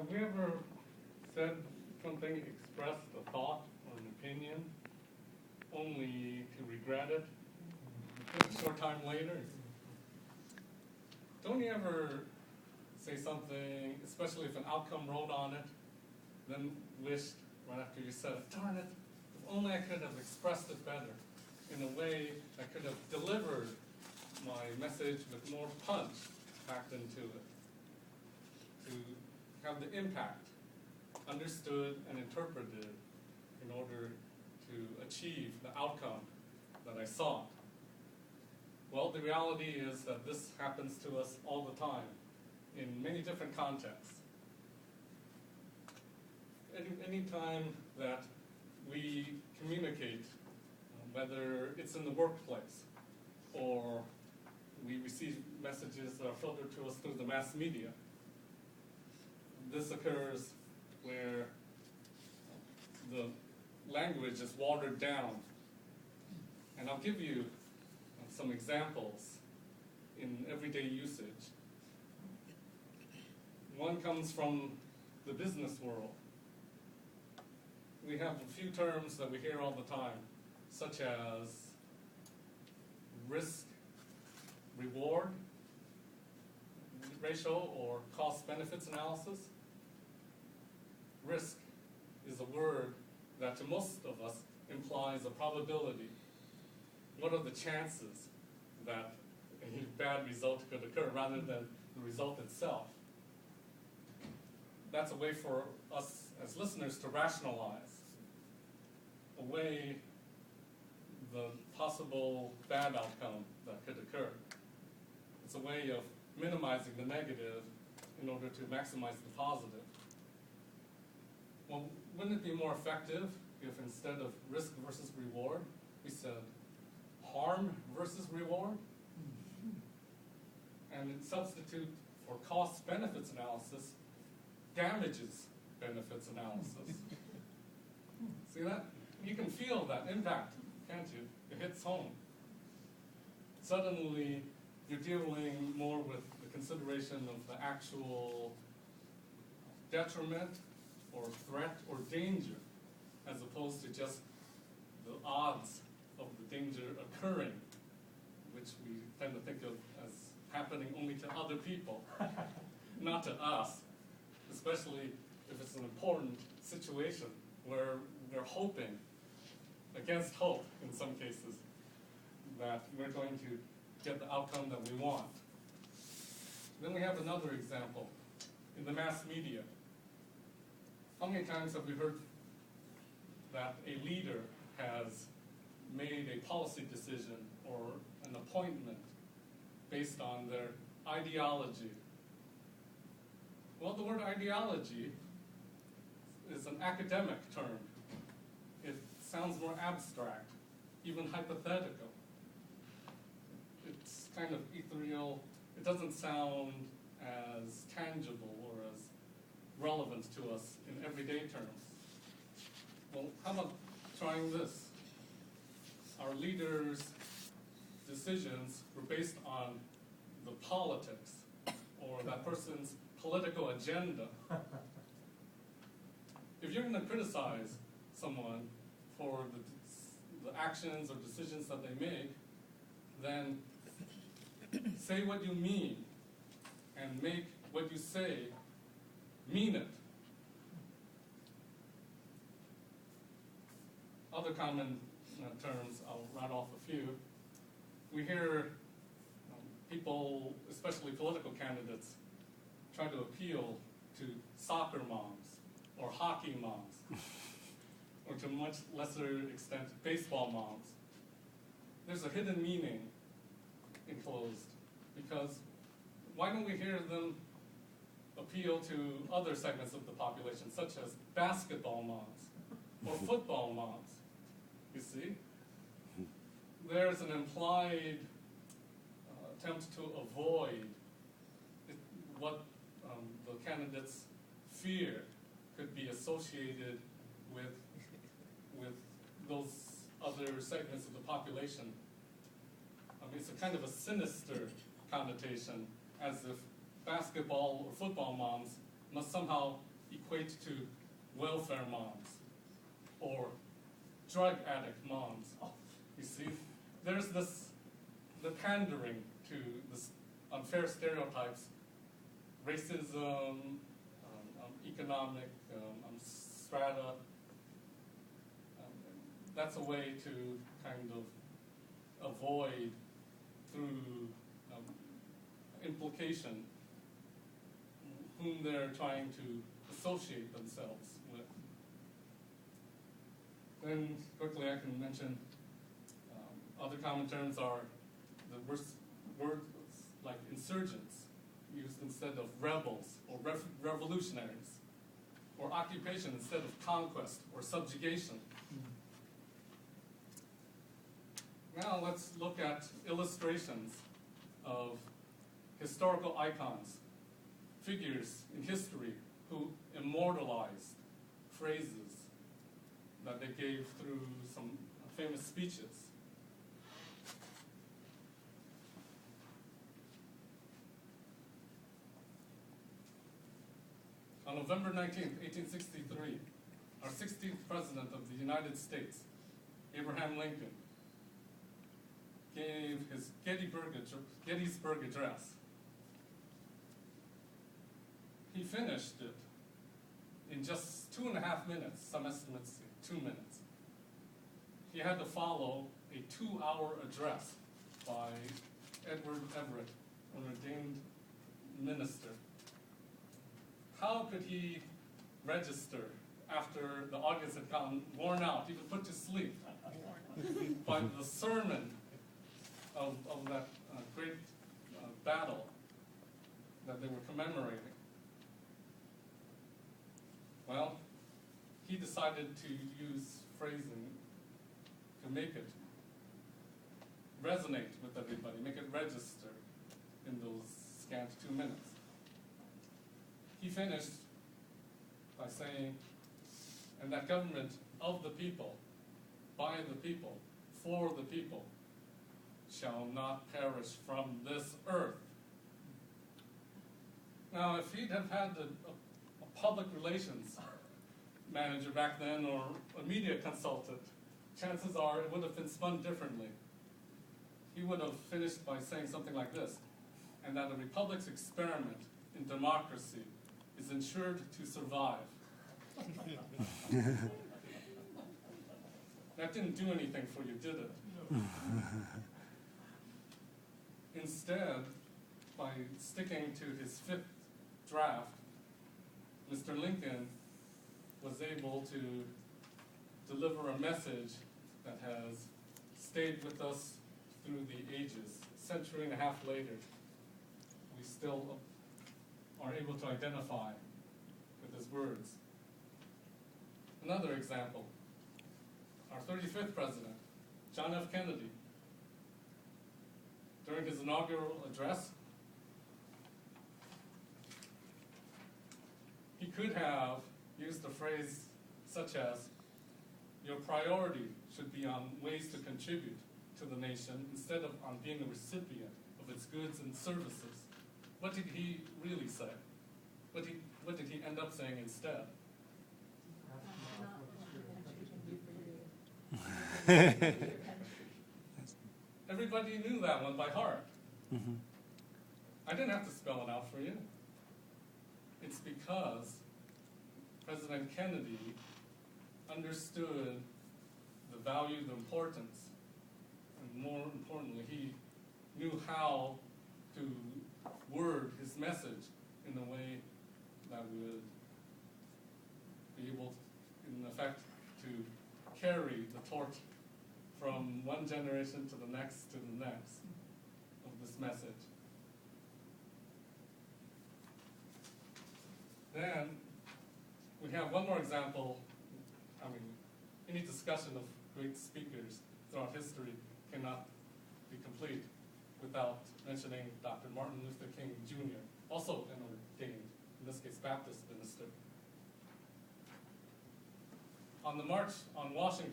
Have we ever said something, expressed a thought or an opinion, only to regret it just a short time later? Don't you ever say something, especially if an outcome wrote on it, then wished right after you said it, darn it, if only I could have expressed it better in a way that could have delivered my message with more punch packed into it, to have the impact understood and interpreted in order to achieve the outcome that I sought. Well, the reality is that this happens to us all the time in many different contexts. Any time that we communicate, whether it's in the workplace or we receive messages that are filtered to us through the mass media, this occurs where the language is watered down. And I'll give you some examples in everyday usage. One comes from the business world. We have a few terms that we hear all the time, such as risk-reward ratio or cost-benefits analysis. Risk is a word that to most of us implies a probability. What are the chances that a bad result could occur rather than the result itself? That's a way for us as listeners to rationalize away the possible bad outcome that could occur. It's a way of minimizing the negative in order to maximize the positive. Well, wouldn't it be more effective if instead of risk versus reward, we said harm versus reward? And substitute for cost-benefits analysis, damages benefits analysis. See that? You can feel that impact, can't you? It hits home. Suddenly, you're dealing more with the consideration of the actual detriment or threat or danger, as opposed to just the odds of the danger occurring, which we tend to think of as happening only to other people, not to us, especially if it's an important situation where we're hoping, against hope in some cases, that we're going to get the outcome that we want. Then we have another example in the mass media. How many times have we heard that a leader has made a policy decision or an appointment based on their ideology? Well, the word ideology is an academic term. It sounds more abstract, even hypothetical. It's kind of ethereal. It doesn't sound as tangible or as relevant to us in everyday terms. Well, how about trying this? Our leaders' decisions were based on the politics or that person's political agenda. If you're going to criticize someone for the actions or decisions that they make, then say what you mean and make what you say mean it. Other common terms, I'll write off a few. We hear people, especially political candidates, try to appeal to soccer moms or hockey moms, or to much lesser extent, baseball moms. There's a hidden meaning enclosed, because why don't we hear them appeal to other segments of the population, such as basketball moms or football moms? You see? There's an implied attempt to avoid what the candidates fear could be associated with those other segments of the population. It's a kind of a sinister connotation, as if basketball or football moms must somehow equate to welfare moms or drug addict moms. You see, there's the pandering to this unfair stereotypes, racism, economic strata. That's a way to kind of avoid, through implication, whom they're trying to associate themselves with. Then quickly I can mention other common terms are the words like insurgents, used instead of rebels or revolutionaries, or occupation instead of conquest or subjugation. Now let's look at illustrations of historical icons, figures in history who immortalized phrases that they gave through some famous speeches. On November 19th, 1863, our 16th President of the United States, Abraham Lincoln, gave his Gettysburg Address. He finished it in just 2.5 minutes, some estimates say 2 minutes. He had to follow a 2-hour address by Edward Everett, an ordained minister. How could he register after the audience had gotten worn out, even put to sleep, by the sermon of that great battle that they were commemorating? Well, he decided to use phrasing to make it resonate with everybody, make it register in those scant 2 minutes. He finished by saying, and that government of the people, by the people, for the people, shall not perish from this earth. Now, if he'd have had a public relations manager back then, or a media consultant, chances are it would have been spun differently. He would have finished by saying something like this: and that a republic's experiment in democracy is ensured to survive. That didn't do anything for you, did it? Instead, by sticking to his 5th draft, Mr. Lincoln was able to deliver a message that has stayed with us through the ages. A century and a half later, we still are able to identify with his words. Another example, our 35th president, John F. Kennedy, during his inaugural address, he could have used a phrase such as, your priority should be on ways to contribute to the nation instead of on being a recipient of its goods and services. What did he really say? What did he end up saying instead? Everybody knew that one by heart. Mm-hmm. I didn't have to spell it out for you. It's because President Kennedy understood the value, the importance, and more importantly, he knew how to word his message in a way that would be able, in effect, to carry the torch from one generation to the next of this message. Then we have one more example. I mean, any discussion of great speakers throughout history cannot be complete without mentioning Dr. Martin Luther King Jr., also an ordained, in this case, Baptist minister. On the March on Washington,